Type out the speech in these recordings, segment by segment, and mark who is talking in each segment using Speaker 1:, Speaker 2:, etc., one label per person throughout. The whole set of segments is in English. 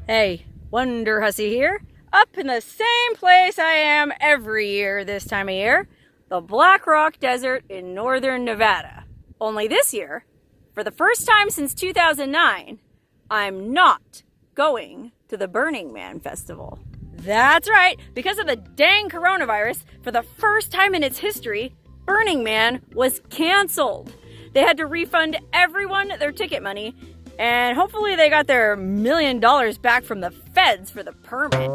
Speaker 1: Hey, Wonderhussy here, up in the same place I am every year this time of year, the Black Rock Desert in northern Nevada. Only this year, for the first time since 2009, I'm not going to the Burning Man Festival. That's right, because of the dang coronavirus, for the first time in its history, Burning Man was canceled. They had to refund everyone their ticket money, and hopefully they got their $1 million back from the feds for the permit.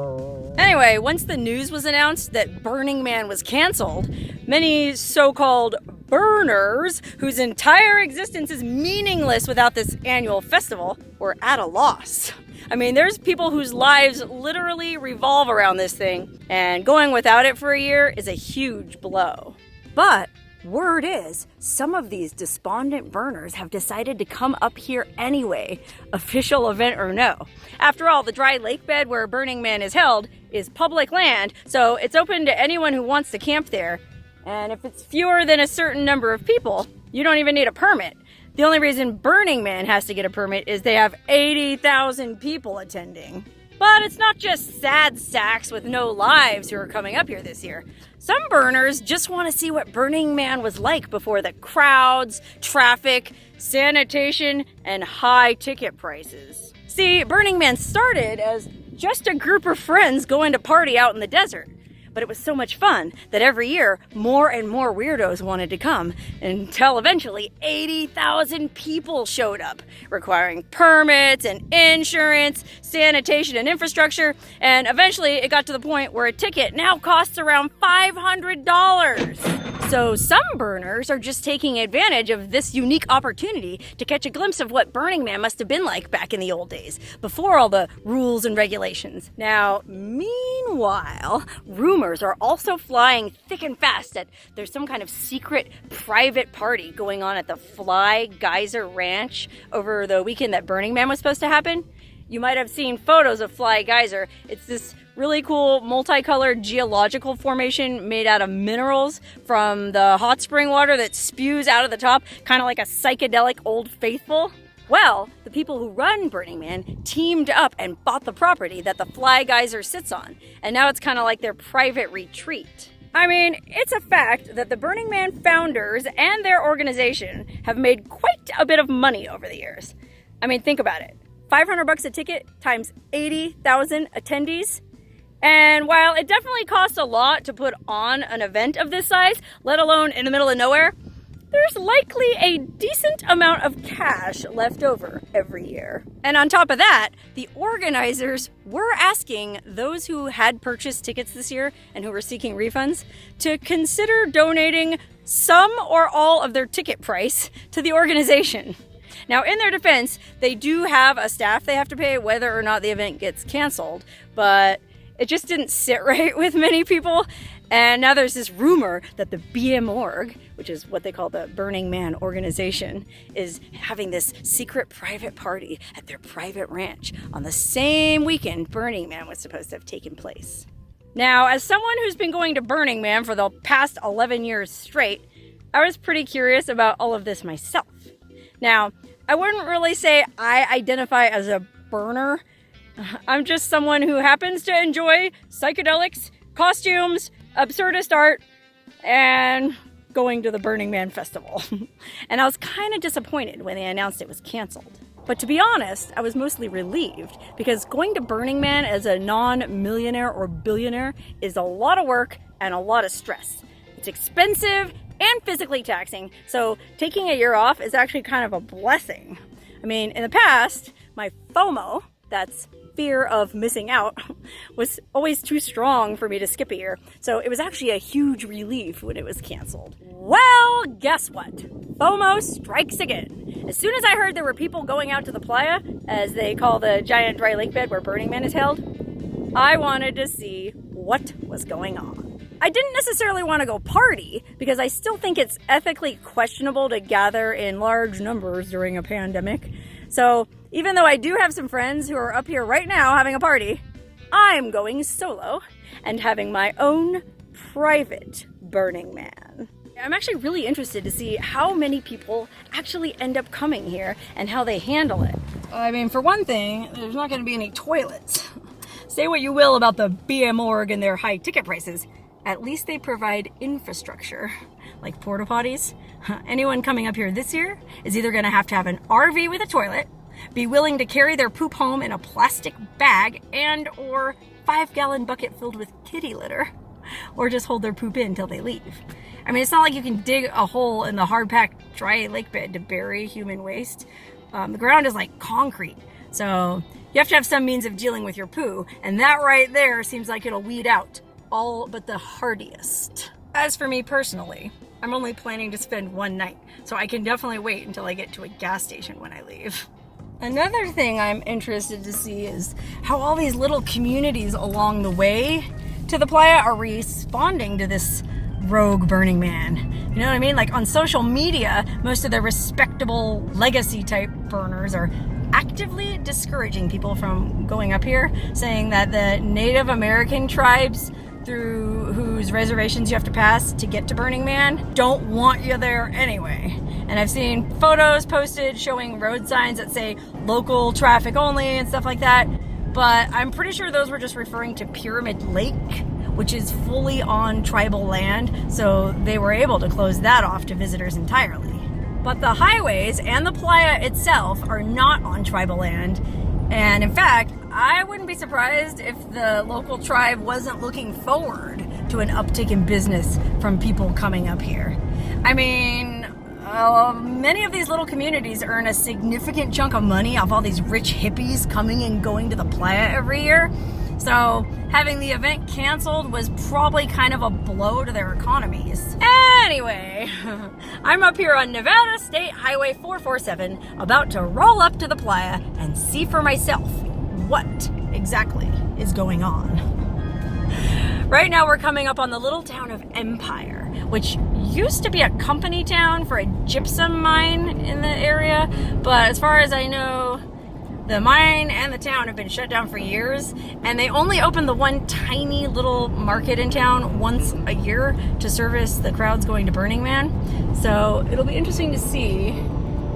Speaker 1: Anyway, once the news was announced that Burning Man was canceled, many so-called burners, whose entire existence is meaningless without this annual festival, were at a loss. I mean, there's people whose lives literally revolve around this thing, and going without it for a year is a huge blow. But word is, some of these despondent burners have decided to come up here anyway, official event or no. After all, the dry lake bed where Burning Man is held is public land, so it's open to anyone who wants to camp there. And if it's fewer than a certain number of people, you don't even need a permit. The only reason Burning Man has to get a permit is they have 80,000 people attending. But it's not just sad sacks with no lives who are coming up here this year. Some burners just want to see what Burning Man was like before the crowds, traffic, sanitation, and high ticket prices. See, Burning Man started as just a group of friends going to party out in the desert. But it was so much fun that every year more and more weirdos wanted to come, until eventually 80,000 people showed up, requiring permits and insurance, sanitation and infrastructure, and eventually it got to the point where a ticket now costs around $500. So some burners are just taking advantage of this unique opportunity to catch a glimpse of what Burning Man must have been like back in the old days, before all the rules and regulations. Now, meanwhile, rumors are also flying thick and fast that there's some kind of secret private party going on at the Geyser ranch over the weekend that Burning Man was supposed to happen. You might have seen photos of Geyser. It's this really cool multicolored geological formation made out of minerals from the hot spring water that spews out of the top, kind of like a psychedelic Old Faithful. Well, the people who run Burning Man teamed up and bought the property that the Geyser sits on, and now it's kind of like their private retreat. I mean, it's a fact that the Burning Man founders and their organization have made quite a bit of money over the years. I mean, think about it. $500 a ticket times 80,000 attendees. And while it definitely costs a lot to put on an event of this size, let alone in the middle of nowhere, there's likely a decent amount of cash left over every year. And on top of that, the organizers were asking those who had purchased tickets this year and who were seeking refunds to consider donating some or all of their ticket price to the organization. Now, in their defense, they do have a staff they have to pay whether or not the event gets canceled, but it just didn't sit right with many people. And now there's this rumor that the BM org, which is what they call the Burning Man organization, is having this secret private party at their private ranch on the same weekend Burning Man was supposed to have taken place. Now, as someone who's been going to Burning Man for the past 11 years straight, I was pretty curious about all of this myself. Now, I wouldn't really say I identify as a burner. I'm just someone who happens to enjoy psychedelics, costumes, absurdist art, and going to the Burning Man Festival. And I was kind of disappointed when they announced it was canceled. But to be honest, I was mostly relieved, because going to Burning Man as a non-millionaire or billionaire is a lot of work and a lot of stress. It's expensive and physically taxing, so taking a year off is actually kind of a blessing. I mean, in the past, my FOMO, that's fear of missing out, was always too strong for me to skip a year, so it was actually a huge relief when it was canceled. Well, guess what? FOMO strikes again. As soon as I heard there were people going out to the playa, as they call the giant dry lake bed where Burning Man is held, I wanted to see what was going on. I didn't necessarily want to go party, because I still think it's ethically questionable to gather in large numbers during a pandemic. So even though I do have some friends who are up here right now having a party, I'm going solo and having my own private Burning Man. I'm actually really interested to see how many people actually end up coming here and how they handle it. I mean, for one thing, there's not going to be any toilets. Say what you will about the BM org and their high ticket prices. At least they provide infrastructure, like porta potties. Anyone coming up here this year is either going to have an RV with a toilet, be willing to carry their poop home in a plastic bag, and or 5-gallon bucket filled with kitty litter, or just hold their poop in until they leave. I mean, it's not like you can dig a hole in the hard-packed dry lake bed to bury human waste. The ground is like concrete, so you have to have some means of dealing with your poo, and that right there seems like it'll weed out all but the hardiest. As for me personally, I'm only planning to spend one night, so I can definitely wait until I get to a gas station when I leave. Another thing I'm interested to see is how all these little communities along the way to the playa are responding to this rogue Burning Man. You know what I mean? Like on social media, most of the respectable legacy type burners are actively discouraging people from going up here, saying that the Native American tribes through whose reservations you have to pass to get to Burning Man don't want you there anyway. And I've seen photos posted showing road signs that say local traffic only and stuff like that, but I'm pretty sure those were just referring to Pyramid Lake, which is fully on tribal land, so they were able to close that off to visitors entirely. But the highways and the playa itself are not on tribal land, and in fact, I wouldn't be surprised if the local tribe wasn't looking forward to an uptick in business from people coming up here. I mean, many of these little communities earn a significant chunk of money off all these rich hippies coming and going to the playa every year. So having the event canceled was probably kind of a blow to their economies. Anyway, I'm up here on Nevada State Highway 447, about to roll up to the playa and see for myself what exactly is going on. Right now we're coming up on the little town of Empire, which used to be a company town for a gypsum mine in the area, but as far as I know, the mine and the town have been shut down for years, and they only open the one tiny little market in town once a year to service the crowds going to Burning Man. So it'll be interesting to see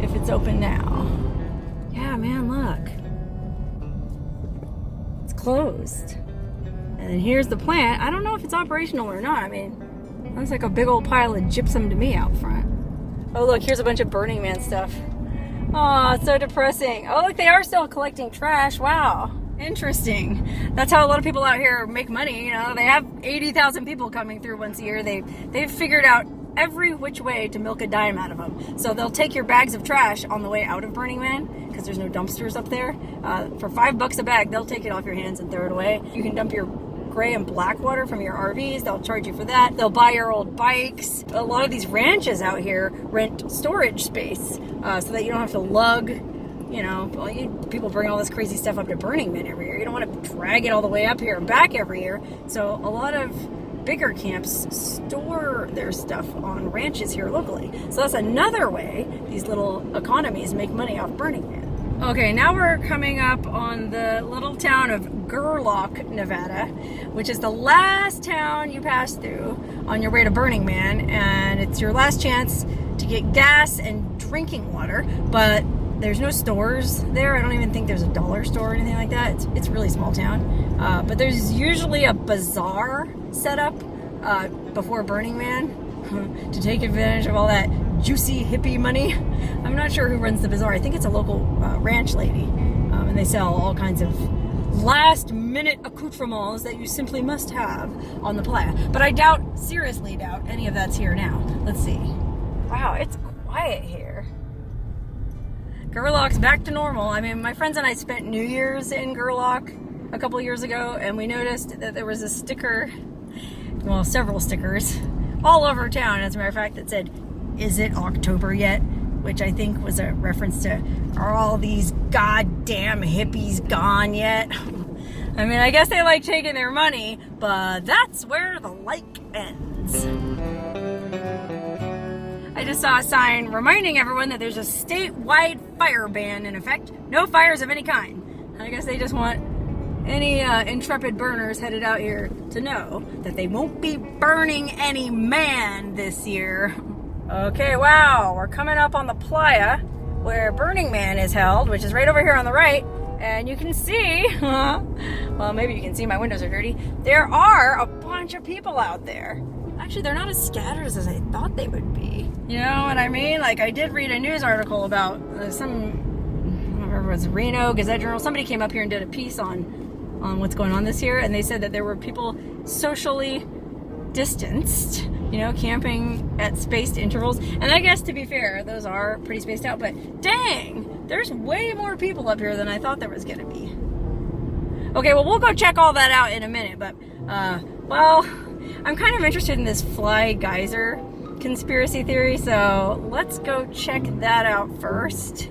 Speaker 1: if it's open now. Yeah, man, look. It's closed. And then here's the plant. I don't know if it's operational or not. I mean, looks like a big old pile of gypsum to me out front. Oh, look, here's a bunch of Burning Man stuff. Oh, it's so depressing. Oh, look, they are still collecting trash. Wow. Interesting. That's how a lot of people out here make money. You know, they have 80,000 people coming through once a year. They've figured out every which way to milk a dime out of them. So they'll take your bags of trash on the way out of Burning Man, because there's no dumpsters up there. For $5 a bag, they'll take it off your hands and throw it away. You can dump your gray and black water from your RVs. They'll charge you for that. They'll buy your old bikes. A lot of these ranches out here rent storage space so that you don't have to lug, you know, people bring all this crazy stuff up to Burning Man every year. You don't want to drag it all the way up here and back every year. So a lot of bigger camps store their stuff on ranches here locally. So that's another way these little economies make money off Burning Man. Okay, now we're coming up on the little town of Gerlach, Nevada, which is the last town you pass through on your way to Burning Man, and it's your last chance to get gas and drinking water, but there's no stores there. I don't even think there's a dollar store or anything like that. It's a really small town, but there's usually a bazaar set up before Burning Man to take advantage of all that juicy hippie money. I'm not sure who runs the bazaar. I think it's a local ranch lady, and they sell all kinds of last minute accoutrements that you simply must have on the playa. But I seriously doubt any of that's here now. Let's see. Wow, it's quiet here. Gerlach's back to normal. I mean, my friends and I spent New Year's in Gerlach a couple years ago, and we noticed that there was a sticker, well, several stickers all over town, as a matter of fact, that said, "Is it October yet?" Which I think was a reference to, are all these goddamn hippies gone yet? I mean, I guess they like taking their money, but that's where the like ends. I just saw a sign reminding everyone that there's a statewide fire ban in effect. No fires of any kind. I guess they just want any intrepid burners headed out here to know that they won't be burning any man this year. Okay, wow, we're coming up on the playa. where Burning Man is held, which is right over here on the right. And you can see, well, maybe you can see my windows are dirty. There are a bunch of people out there. Actually, they're not as scattered as I thought they would be. You know what I mean? Like, I did read a news article about I don't remember if it was Reno, Gazette Journal. Somebody came up here and did a piece on what's going on this year, and they said that there were people socially distanced, you know, camping at spaced intervals. And I guess, to be fair, those are pretty spaced out, but dang, there's way more people up here than I thought there was gonna be. Okay, well, we'll go check all that out in a minute, but, well, I'm kind of interested in this fly geyser conspiracy theory, so let's go check that out first.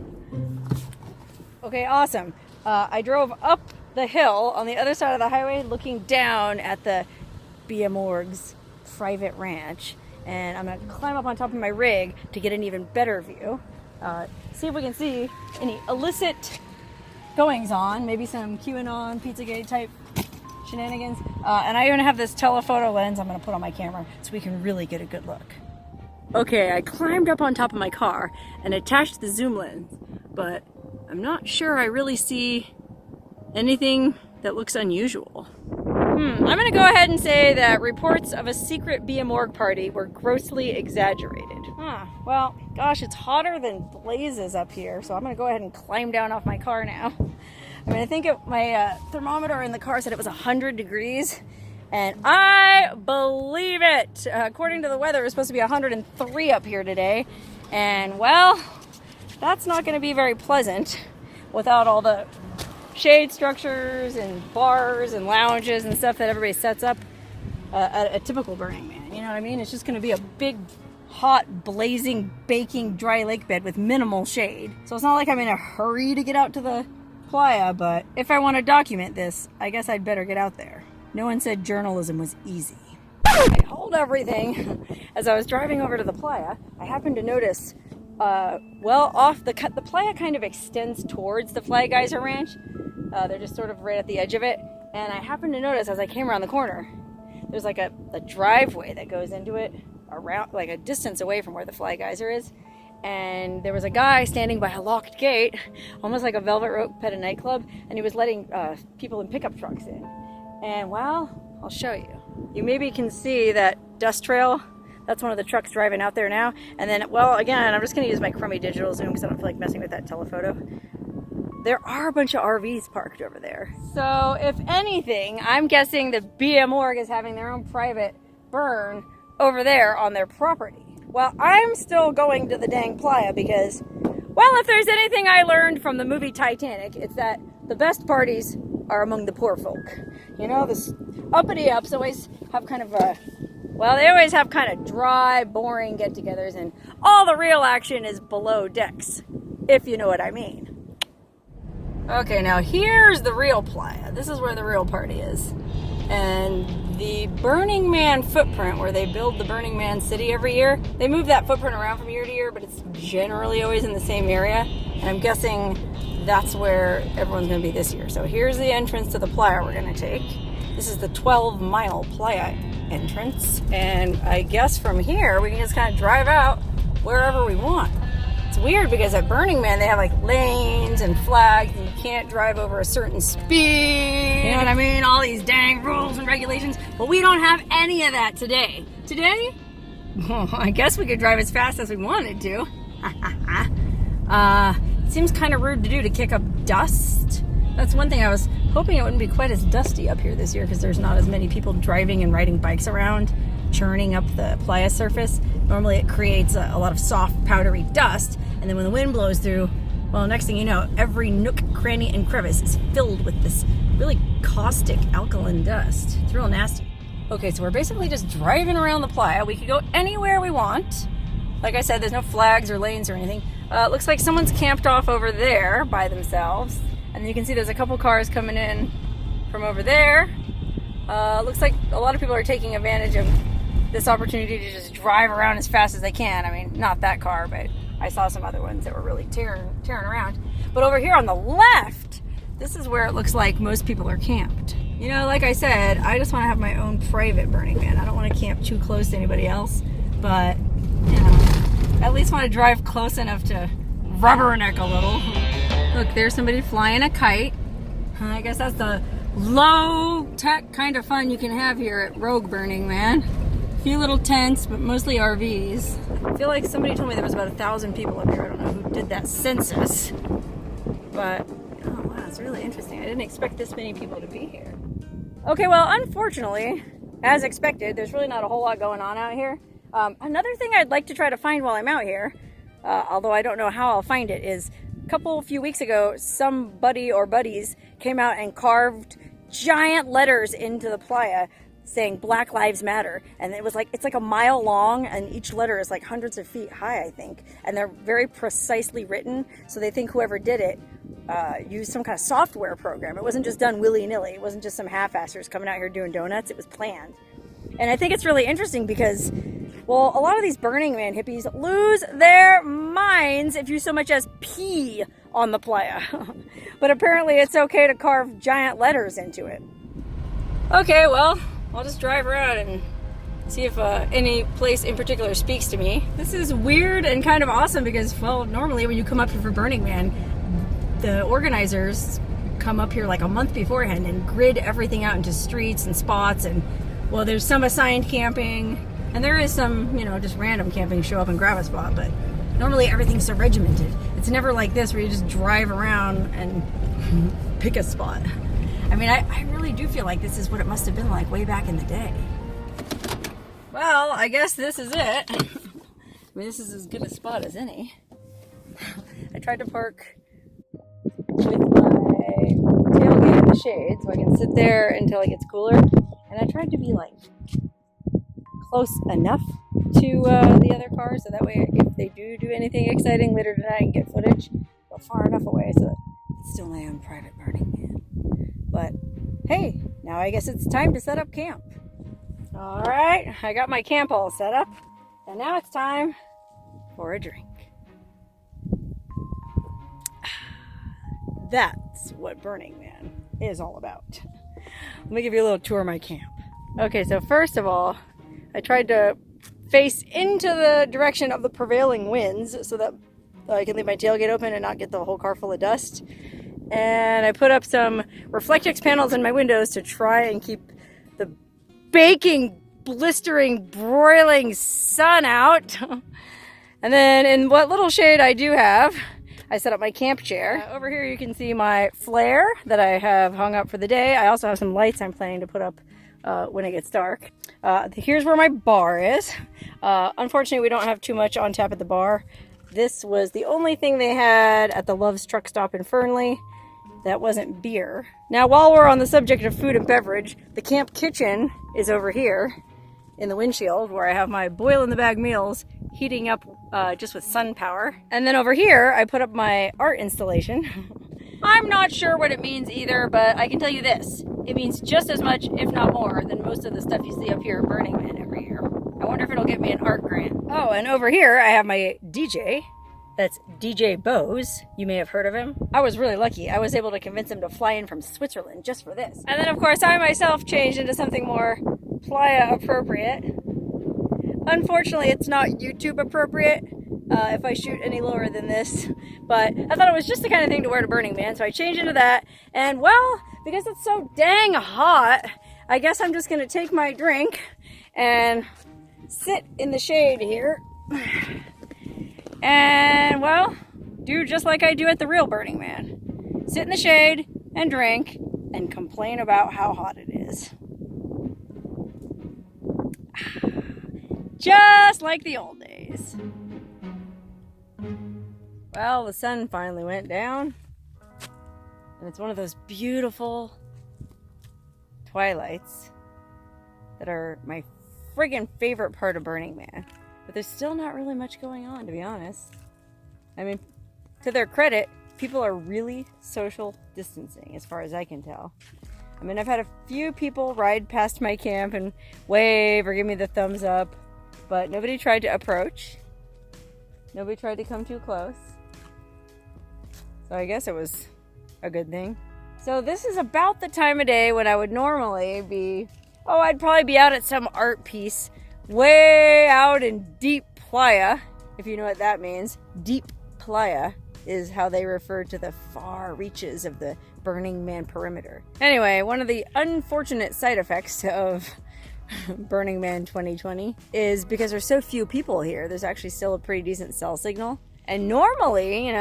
Speaker 1: Okay, awesome. I drove up the hill on the other side of the highway looking down at the Morg's private ranch, and I'm gonna climb up on top of my rig to get an even better view. See if we can see any illicit goings on, maybe some QAnon, Pizzagate type shenanigans. And I even have this telephoto lens I'm gonna put on my camera so we can really get a good look. Okay, I climbed up on top of my car and attached the zoom lens, but I'm not sure I really see anything that looks unusual. I'm gonna go ahead and say that reports of a secret Morg party were grossly exaggerated. Well, gosh, it's hotter than blazes up here, so I'm gonna go ahead and climb down off my car now. I mean, I think my thermometer in the car said it was 100 degrees, and I believe it. According to the weather, it was supposed to be 103 up here today, and well, that's not gonna be very pleasant without all the shade structures and bars and lounges and stuff that everybody sets up at a typical Burning Man. You know what I mean? It's just going to be a big, hot, blazing, baking, dry lake bed with minimal shade. So it's not like I'm in a hurry to get out to the playa, but if I want to document this, I guess I'd better get out there. No one said journalism was easy. I hold everything. As I was driving over to the playa, I happened to notice, well, off the playa kind of extends towards the Fly Geyser Ranch. They're just sort of right at the edge of it. And I happened to notice as I came around the corner, there's like a driveway that goes into it around, like a distance away from where the Fly Geyser is. And there was a guy standing by a locked gate, almost like a velvet rope at a nightclub. And he was letting people in pickup trucks in. And well, I'll show you. You maybe can see that dust trail. That's one of the trucks driving out there now. And then, well, again, I'm just gonna use my crummy digital zoom because I don't feel like messing with that telephoto. There are a bunch of RVs parked over there. So if anything, I'm guessing the Morg is having their own private burn over there on their property. Well, I'm still going to the dang playa because, well, if there's anything I learned from the movie Titanic, it's that the best parties are among the poor folk. You know, this uppity ups always have kind of a, well, they always have kind of dry, boring get-togethers, and all the real action is below decks, if you know what I mean. Okay, now here's the real playa. This is where the real party is. And the Burning Man footprint, where they build the Burning Man city every year, they move that footprint around from year to year, but it's generally always in the same area. And I'm guessing that's where everyone's gonna be this year. So here's the entrance to the playa we're gonna take. This is the 12-mile playa entrance. And I guess from here, we can just kind of drive out wherever we want. It's weird because at Burning Man, they have like lanes and flags and you can't drive over a certain speed. You know what I mean? All these dang rules and regulations. But we don't have any of that today. Today, well, I guess we could drive as fast as we wanted to. It seems kind of rude to do, to kick up dust. That's one thing. I was hoping it wouldn't be quite as dusty up here this year because there's not as many people driving and riding bikes around, churning up the playa surface. Normally it creates a lot of soft, powdery dust, and then when the wind blows through, well, next thing you know, every nook, cranny, and crevice is filled with this really caustic alkaline dust. It's real nasty. Okay, so we're basically just driving around the playa. We could go anywhere we want. Like I said, there's no flags or lanes or anything. It looks like someone's camped off over there by themselves. And you can see there's a couple cars coming in from over there. Looks like a lot of people are taking advantage of this opportunity to just drive around as fast as they can. I mean, not that car, but I saw some other ones that were really tearing around. But over here on the left, this is where it looks like most people are camped. You know, like I said, I just want to have my own private Burning Man. I don't want to camp too close to anybody else, but, you know, at least want to drive close enough to rubberneck a little. Look, there's somebody flying a kite. I guess that's the low-tech kind of fun you can have here at Rogue Burning Man. A few little tents, but mostly RVs. I feel like somebody told me there was about 1,000 people up here. I don't know who did that census. But, oh wow, it's really interesting. I didn't expect this many people to be here. Okay, well, unfortunately, as expected, there's really not a whole lot going on out here. Another thing I'd like to try to find while I'm out here, although I don't know how I'll find it, is a few weeks ago, somebody or buddies came out and carved giant letters into the playa saying Black Lives Matter. And it's like a mile long, and each letter is like hundreds of feet high, I think. And they're very precisely written, so they think whoever did it used some kind of software program. It wasn't just done willy-nilly. It wasn't just some half-assers coming out here doing donuts. It was planned. And I think it's really interesting because, well, a lot of these Burning Man hippies lose their minds if you so much as pee on the playa. But apparently it's okay to carve giant letters into it. Okay, well, I'll just drive around and see if any place in particular speaks to me. This is weird and kind of awesome because, well, normally when you come up here for Burning Man, the organizers come up here like a month beforehand and grid everything out into streets and spots, and, well, there's some assigned camping, and there is some, just random camping, show up and grab a spot, but normally everything's so regimented. It's never like this where you just drive around and pick a spot. I mean, I really do feel like this is what it must have been like way back in the day. Well, I guess this is it. I mean, this is as good a spot as any. I tried to park with my tailgate in the shade so I can sit there until it gets cooler. And I tried to be like close enough to the other cars so that way if they do anything exciting later tonight and get footage, go far enough away so that it's still my own private Burning Man. But hey, now I guess it's time to set up camp. All right, I got my camp all set up, and now it's time for a drink. That's what Burning Man is all about. Let me give you a little tour of my camp. Okay, so first of all, I tried to face into the direction of the prevailing winds so that I can leave my tailgate open and not get the whole car full of dust. And I put up some Reflectix panels in my windows to try and keep the baking, blistering, broiling sun out. And then in what little shade I do have, I set up my camp chair. Over here you can see my flare that I have hung up for the day. I also have some lights I'm planning to put up when it gets dark. Here's where my bar is. Unfortunately, we don't have too much on tap at the bar. This was the only thing they had at the Love's Truck Stop in Fernley that wasn't beer. Now, while we're on the subject of food and beverage, the camp kitchen is over here in the windshield where I have my boil-in-the-bag meals heating up just with sun power. And then over here, I put up my art installation. I'm not sure what it means either, but I can tell you this. It means just as much, if not more, than most of the stuff you see up here at Burning Man every year. I wonder if it'll get me an art grant. Oh, and over here I have my DJ. That's DJ Bose. You may have heard of him. I was really lucky. I was able to convince him to fly in from Switzerland just for this. And then, of course, I myself changed into something more playa appropriate. Unfortunately, it's not YouTube appropriate if I shoot any lower than this. But I thought it was just the kind of thing to wear to Burning Man, so I changed into that. And, well, because it's so dang hot, I guess I'm just going to take my drink and sit in the shade here. And, well, do just like I do at the real Burning Man. Sit in the shade and drink and complain about how hot it is. Just like the old days. Well, the sun finally went down. And it's one of those beautiful twilights that are my friggin' favorite part of Burning Man. But there's still not really much going on, to be honest. I mean, to their credit, people are really social distancing, as far as I can tell. I mean, I've had a few people ride past my camp and wave or give me the thumbs up, but nobody tried to approach. Nobody tried to come too close. So I guess it was a good thing. So this is about the time of day when I would normally be, I'd probably be out at some art piece way out in deep playa, if you know what that means. Deep playa. is how they refer to the far reaches of the Burning Man perimeter. Anyway, one of the unfortunate side effects of Burning Man 2020 is because there's so few people here, there's actually still a pretty decent cell signal. And normally,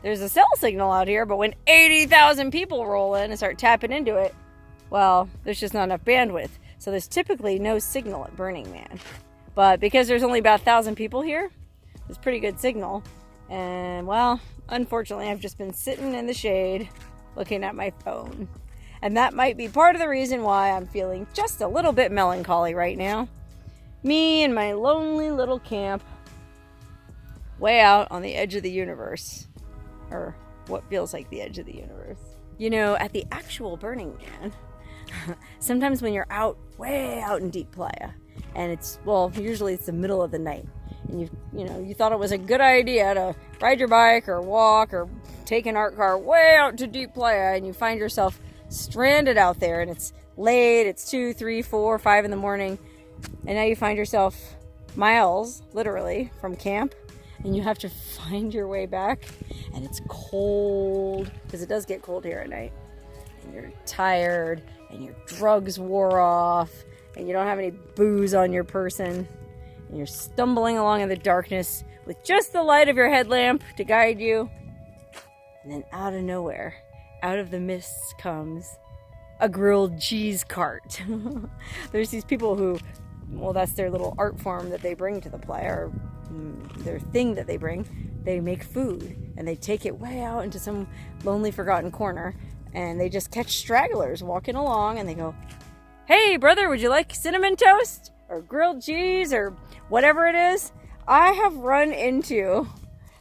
Speaker 1: there's a cell signal out here, but when 80,000 people roll in and start tapping into it, well, there's just not enough bandwidth. So there's typically no signal at Burning Man. But because there's only about 1,000 people here, there's pretty good signal. And well, unfortunately, I've just been sitting in the shade looking at my phone. And that might be part of the reason why I'm feeling just a little bit melancholy right now. Me and my lonely little camp way out on the edge of the universe. Or what feels like the edge of the universe. At the actual Burning Man, sometimes when you're way out in deep playa, and usually it's the middle of the night, and you thought it was a good idea to ride your bike or walk or take an art car way out to deep playa, and you find yourself stranded out there, and it's late, it's 2, 3, 4, 5 in the morning, and now you find yourself miles, literally, from camp, and you have to find your way back, and it's cold, because it does get cold here at night, and you're tired, and your drugs wore off, and you don't have any booze on your person, and you're stumbling along in the darkness with just the light of your headlamp to guide you, and then out of nowhere, out of the mists comes a grilled cheese cart. There's these people who, that's their little art form that they bring to the playa, or their thing that they bring. They make food, and they take it way out into some lonely, forgotten corner, and they just catch stragglers walking along, and they go, "Hey, brother, would you like cinnamon toast or grilled cheese or whatever it is?" I have run into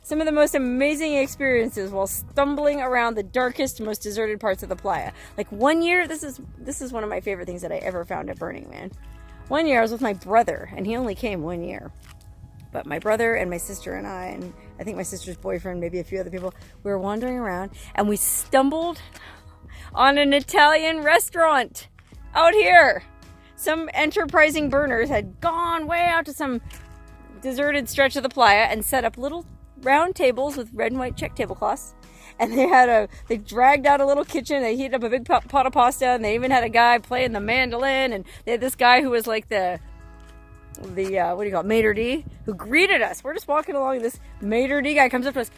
Speaker 1: some of the most amazing experiences while stumbling around the darkest, most deserted parts of the playa. Like one year, this is one of my favorite things that I ever found at Burning Man. One year I was with my brother, and he only came 1 year. But my brother and my sister and I think my sister's boyfriend, maybe a few other people, we were wandering around, and we stumbled on an Italian restaurant out here. Some enterprising burners had gone way out to some deserted stretch of the playa and set up little round tables with red and white check tablecloths. And they dragged out a little kitchen, they heated up a big pot of pasta, and they even had a guy playing the mandolin, and they had this guy who was like the what do you call it, maitre d', who greeted us. We're just walking along, this maitre d' guy comes up to us,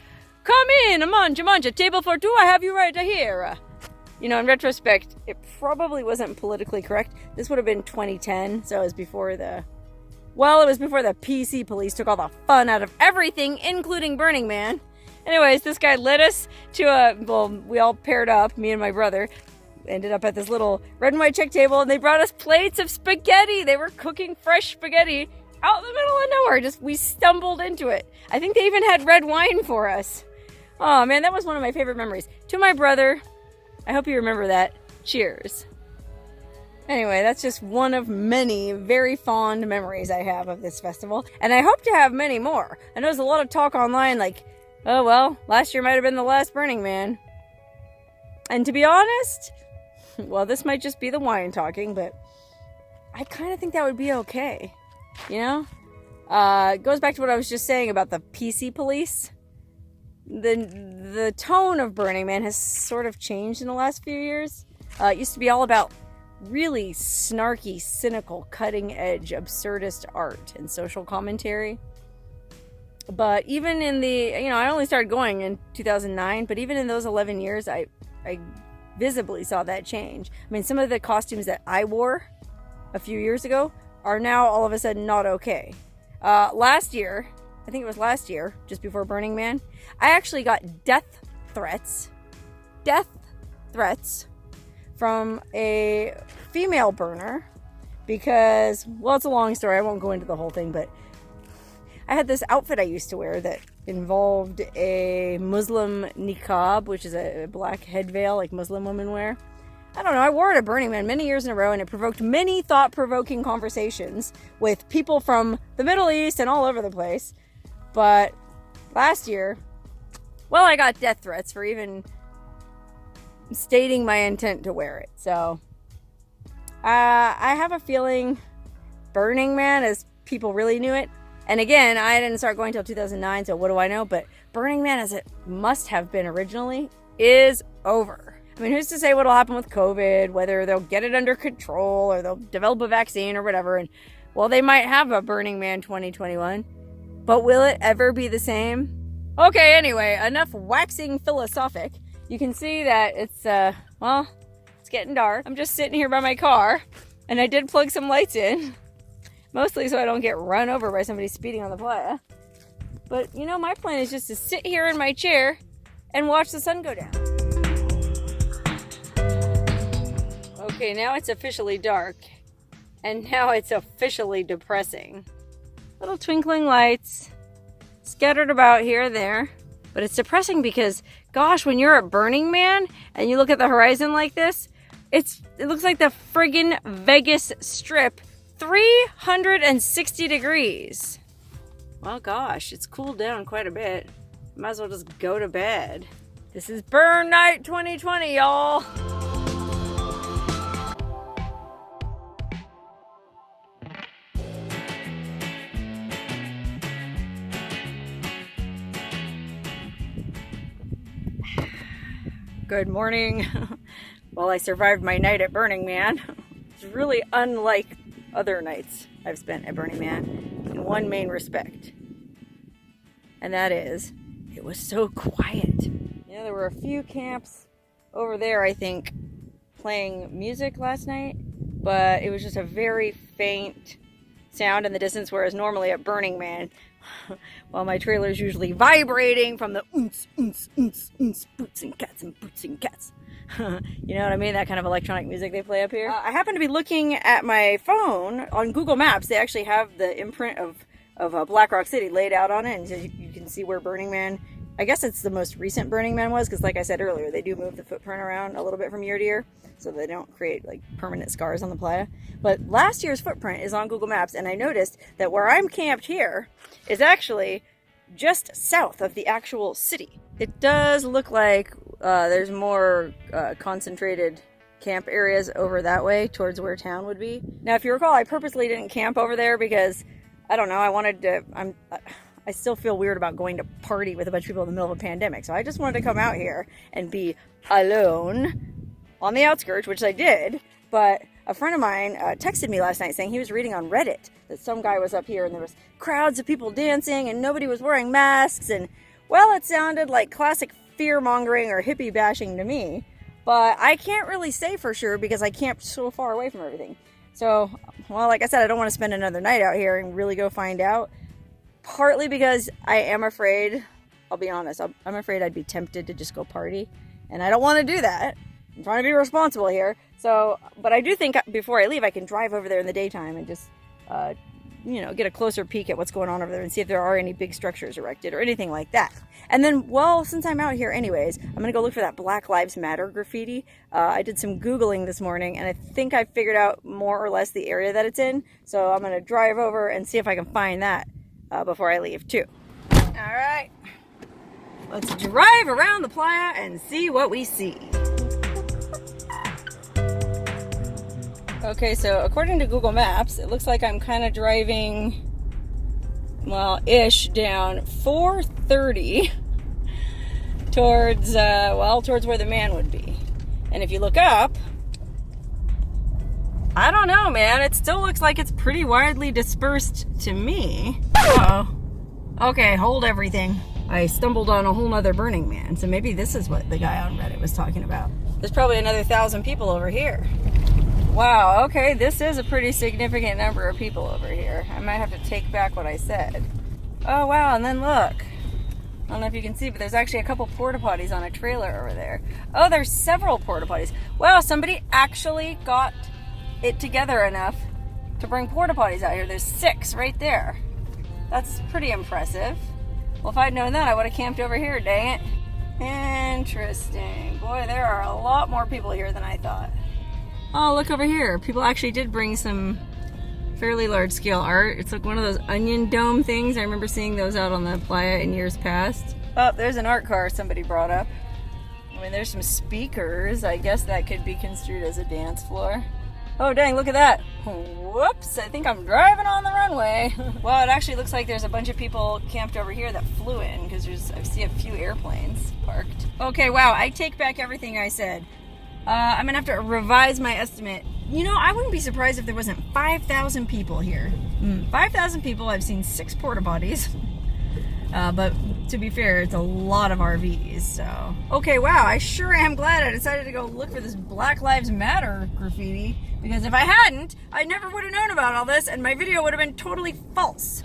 Speaker 1: "Come in, a table for two, I have you right here." In retrospect, it probably wasn't politically correct. This would have been 2010, so it was before the PC police took all the fun out of everything, including Burning Man. Anyways, this guy led us to we all paired up, me and my brother, ended up at this little red and white check table, and they brought us plates of spaghetti. They were cooking fresh spaghetti out in the middle of nowhere. We stumbled into it. I think they even had red wine for us. Oh man, that was one of my favorite memories. To my brother, I hope you remember that. Cheers. Anyway, that's just one of many very fond memories I have of this festival, and I hope to have many more. I know there's a lot of talk online like, oh well, last year might have been the last Burning Man. And to be honest, well, this might just be the wine talking, but I kind of think that would be okay. It goes back to what I was just saying about the PC police. The tone of Burning Man has sort of changed in the last few years. It used to be all about really snarky, cynical, cutting-edge, absurdist art and social commentary. But even in I only started going in 2009, but even in those 11 years, I visibly saw that change. I mean, some of the costumes that I wore a few years ago are now all of a sudden not okay. Last year, I think it was last year, just before Burning Man, I actually got death threats from a female burner because, well, it's a long story. I won't go into the whole thing, but I had this outfit I used to wear that involved a Muslim niqab, which is a black head veil like Muslim women wear. I don't know, I wore it at Burning Man many years in a row, and it provoked many thought-provoking conversations with people from the Middle East and all over the place. But last year, well, I got death threats for even stating my intent to wear it. So I have a feeling Burning Man, as people really knew it, And again, I didn't start going till 2009, so what do I know? But Burning Man, as it must have been originally, is over. I mean, who's to say what'll happen with COVID, whether they'll get it under control or they'll develop a vaccine or whatever. And well, they might have a Burning Man 2021, but will it ever be the same? Okay, anyway, enough waxing philosophic. You can see that it's, well, it's getting dark. I'm just sitting here by my car, and I did plug some lights in. Mostly so I don't get run over by somebody speeding on the playa. But, you know, my plan is just to sit here in my chair and watch the sun go down. Okay, now it's officially dark. And now it's officially depressing. Little twinkling lights scattered about here and there. But it's depressing because, gosh, when you're at Burning Man and you look at the horizon like this, it looks like the friggin' Vegas Strip. 360 degrees. Well, gosh, it's cooled down quite a bit. Might as well just go to bed. This is Burn Night 2020, y'all. Good morning. Well, I survived my night at Burning Man. It's really unlike other nights I've spent at Burning Man in one main respect, and that is it was so quiet. You know, there were a few camps over there, I think, playing music last night, but it was just a very faint sound in the distance, whereas normally at Burning Man, well, my trailer is usually vibrating from the oons, oons, oons, oons, boots and cats and boots and cats. You know what I mean? That kind of electronic music they play up here. I happen to be looking at my phone on Google Maps. They actually have the imprint of Black Rock City laid out on it, and so you can see where Burning Man, I guess it's the most recent Burning Man was, because like I said earlier, they do move the footprint around a little bit from year to year, so they don't create like permanent scars on the playa. But last year's footprint is on Google Maps, and I noticed that where I'm camped here is actually just south of the actual city. It does look like there's more concentrated camp areas over that way towards where town would be. Now, if you recall, I purposely didn't camp over there because, I don't know, I wanted to, I still feel weird about going to party with a bunch of people in the middle of a pandemic. So I just wanted to come out here and be alone on the outskirts, which I did. But a friend of mine texted me last night saying he was reading on Reddit that some guy was up here and there was crowds of people dancing and nobody was wearing masks. And, well, it sounded like classic fear-mongering or hippie bashing to me, but I can't really say for sure because I camped so far away from everything. So, well, like I said, I don't want to spend another night out here and really go find out, partly because I am afraid, I'll be honest, I'm afraid I'd be tempted to just go party, and I don't want to do that. I'm trying to be responsible here. So, but I do think before I leave, I can drive over there in the daytime and just, you know, get a closer peek at what's going on over there and see if there are any big structures erected or anything like that. And then, well, since I'm out here anyways, I'm going to go look for that Black Lives Matter graffiti. I did some Googling this morning, and I think I figured out more or less the area that it's in. So I'm going to drive over and see if I can find that before I leave, too. All right. Let's drive around the playa and see what we see. Okay, so according to Google Maps, it looks like I'm kind of driving, well, ish down 430 towards, towards where the man would be. And if you look up, I don't know, man. It still looks like it's pretty widely dispersed to me. Uh-oh. Okay, hold everything. I stumbled on a whole nother Burning Man, so maybe this is what the guy on Reddit was talking about. There's probably another 1,000 people over here. Wow, okay, this is a pretty significant number of people over here. I might have to take back what I said. Oh, wow, and then look. I don't know if you can see, but there's actually a couple porta potties on a trailer over there. Oh, there's several porta potties. Wow, somebody actually got it together enough to bring porta potties out here. There's 6 right there. That's pretty impressive. Well, if I'd known that, I would have camped over here, dang it. Interesting. Boy, there are a lot more people here than I thought. Oh, look over here. People actually did bring some fairly large scale art. It's like one of those onion dome things. I remember seeing those out on the playa in years past. Oh, there's an art car somebody brought up. I mean, there's some speakers. I guess that could be construed as a dance floor. Oh, dang, look at that. Whoops, I think I'm driving on the runway. Well, it actually looks like there's a bunch of people camped over here that flew in because I see a few airplanes parked. Okay, wow, I take back everything I said. I'm gonna have to revise my estimate. You know, I wouldn't be surprised if there wasn't 5,000 people here. 5,000 people, I've seen 6 porta potties. But to be fair, it's a lot of RVs, so. Okay, wow, I sure am glad I decided to go look for this Black Lives Matter graffiti, because if I hadn't, I never would have known about all this, and my video would have been totally false.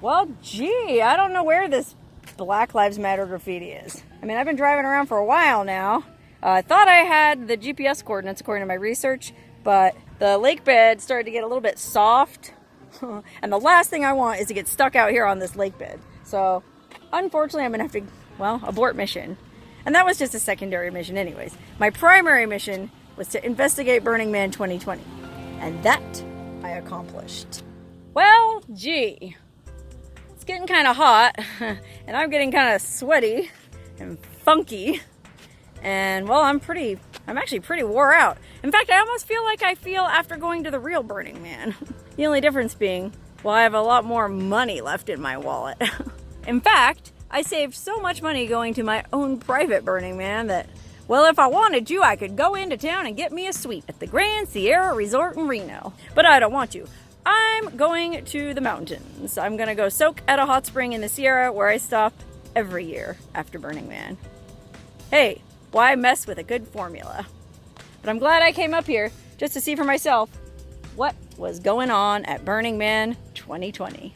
Speaker 1: Well, gee, I don't know where this Black Lives Matter graffiti is. I mean, I've been driving around for a while now. I thought I had the GPS coordinates according to my research, but the lake bed started to get a little bit soft. And the last thing I want is to get stuck out here on this lake bed. So, unfortunately, I'm going to have to, well, abort mission. And that was just a secondary mission anyways. My primary mission was to investigate Burning Man 2020. And that I accomplished. Well, gee. It's getting kind of hot. And I'm getting kind of sweaty and funky. And, well, I'm actually pretty wore out. In fact, I almost feel like I feel after going to the real Burning Man. The only difference being, well, I have a lot more money left in my wallet. In fact, I saved so much money going to my own private Burning Man that, well, if I wanted to, I could go into town and get me a suite at the Grand Sierra Resort in Reno. But I don't want to. I'm going to the mountains. I'm gonna go soak at a hot spring in the Sierra where I stop every year after Burning Man. Hey, why mess with a good formula? But I'm glad I came up here just to see for myself what was going on at Burning Man 2020.